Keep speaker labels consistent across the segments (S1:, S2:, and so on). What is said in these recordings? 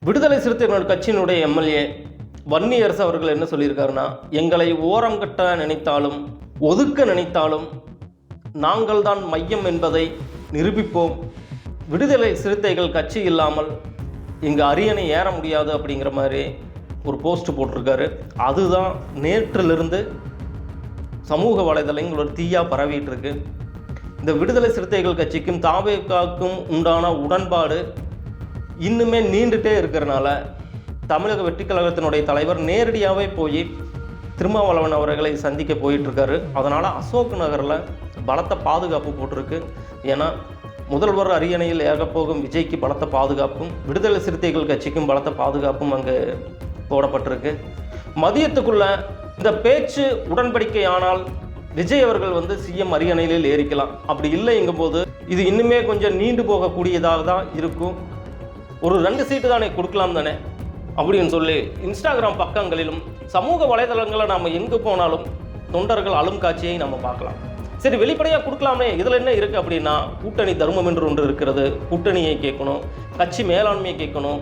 S1: விடுதலை சிறுத்தைகள் கட்சியினுடைய எம்எல்ஏ வன்னியரசு அவர்கள் என்ன சொல்லியிருக்காருன்னா, எங்களை ஓரம் கட்ட நினைத்தாலும் ஒதுக்க நினைத்தாலும் நாங்கள் தான் மையம் என்பதை நிரூபிப்போம். விடுதலை சிறுத்தைகள் கட்சி இல்லாமல் இங்கு அரியணை ஏற முடியாது அப்படிங்கிற மாதிரி ஒரு போஸ்ட் போட்டிருக்காரு. அதுதான் நேற்றிலிருந்து சமூக வலைதளங்கள் ஒரு தீயா பரவிட்டு இருக்கு. இந்த விடுதலை சிறுத்தைகள் கட்சிக்கும் தாவேகாவுக்கும் உண்டான உடன்பாடு இன்னுமே நீண்டுட்டே இருக்கிறனால தமிழக வெற்றி கழகத்தினுடைய தலைவர் நேரடியாகவே போய் திருமாவளவன் அவர்களை சந்திக்க போயிட்டுருக்காரு. அதனால் அசோக் நகரில் பலத்த பாதுகாப்பு போட்டிருக்கு. ஏன்னா முதல்வர் அரியணையில் ஏகப்போகும் விஜய்க்கு பலத்த பாதுகாப்பும் விடுதலை சிறுத்தைகள் கட்சிக்கும் பலத்த பாதுகாப்பும் அங்கே போடப்பட்டிருக்கு. மதியத்துக்குள்ள இந்த பேச்சு உடன்படிக்கை ஆனால் விஜய் அவர்கள் சிஎம் அரியணையில் ஏறிக்கலாம். அப்படி இல்லைங்கும் போது இது இன்னுமே கொஞ்சம் நீண்டு போகக்கூடியதாக தான் இருக்கும். ஒரு 2 சீட்டு தானே கொடுக்கலாம் தானே அப்படின்னு சொல்லி இன்ஸ்டாகிராம் பக்கங்களிலும் சமூக வலைதளங்களில் நாம் எங்கே போனாலும் தொண்டர்கள் அழும் காட்சியை நம்ம பார்க்கலாம். சரி, வெளிப்படையாக கொடுக்கலாமே, இதில் என்ன இருக்குது அப்படின்னா, கூட்டணி தர்மம் என்று ஒன்று இருக்கிறது. கூட்டணியை கேட்கணும், கட்சி மேலாண்மையை கேட்கணும்.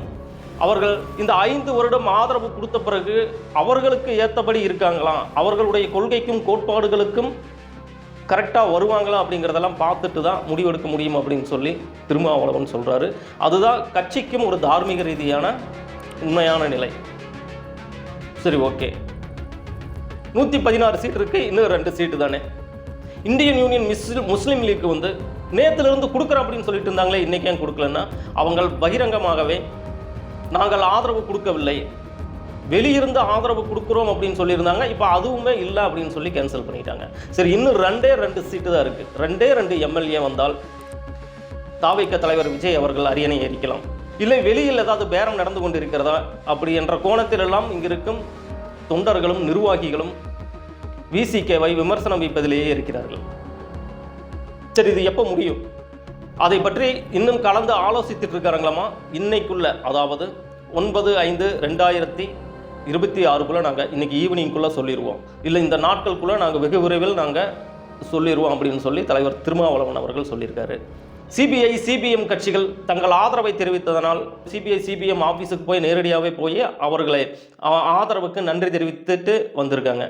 S1: அவர்கள் இந்த 5 வருடம் ஆதரவு கொடுத்த பிறகு அவர்களுக்கு ஏற்றபடி இருக்காங்களாம், அவர்களுடைய கொள்கைக்கும் கோட்பாடுகளுக்கும் கரெக்டாக வருவாங்களா அப்படிங்கிறதெல்லாம் பார்த்துட்டு தான் முடிவெடுக்க முடியும் அப்படின்னு சொல்லி திருமாவளவன் சொல்கிறாரு. அதுதான் கட்சிக்கும் ஒரு தார்மீக ரீதியான உண்மையான நிலை. சரி, ஓகே, 116 சீட் இருக்குது, இன்னும் 2 சீட்டு தானே. இந்தியன் யூனியன் முஸ்லீம் லீக் நேற்றுலேருந்து கொடுக்குறோம் அப்படின்னு சொல்லிட்டு இருந்தாங்களே, இன்றைக்கி ஏன் கொடுக்கலன்னா, அவங்க பகிரங்கமாகவே நாங்கள் ஆதரவு கொடுக்கவில்லை, வெளியிருந்து ஆதரவு கொடுக்குறோம் அப்படின்னு சொல்லியிருந்தாங்க. இப்போ அதுவுமே இல்லை அப்படின்னு சொல்லி கேன்சல் பண்ணிட்டாங்க. சரி, இன்னும் 2 சீட்டு தான் இருக்குது. 2 எம்எல்ஏ வந்தால் தாவேகா தலைவர் விஜய் அவர்கள் அரியணை ஏறிக்கலாம். இல்லை வெளியில் ஏதாவது பேரம் நடந்து கொண்டு இருக்கிறதா அப்படி என்ற கோணத்திலெல்லாம் இங்கு இருக்கும் தொண்டர்களும் நிர்வாகிகளும் விசிகேவை விமர்சனம் வைப்பதிலேயே இருக்கிறார்கள். சரி, இது எப்போ முடியும் அதை பற்றி இன்னும் கலந்து ஆலோசித்துட்டு இருக்காருங்களாமா. இன்னைக்குள்ள, அதாவது 9/5/2026 நாங்கள் இன்றைக்கி ஈவினிங்குள்ளே சொல்லிடுவோம், இல்லை இந்த நாட்களுக்குள்ளே நாங்கள் வெகு விரைவில் நாங்கள் சொல்லிடுவோம் அப்படின்னு சொல்லி தலைவர் திருமாவளவன் அவர்கள் சொல்லியிருக்காரு. சிபிஐ சிபிஎம் கட்சிகள் தங்கள் ஆதரவை தெரிவித்ததனால் சிபிஐ சிபிஎம் ஆஃபீஸுக்கு போய் நேரடியாகவே போய் அவர்களை ஆதரவுக்கு நன்றி தெரிவித்துட்டு வந்திருக்காங்க.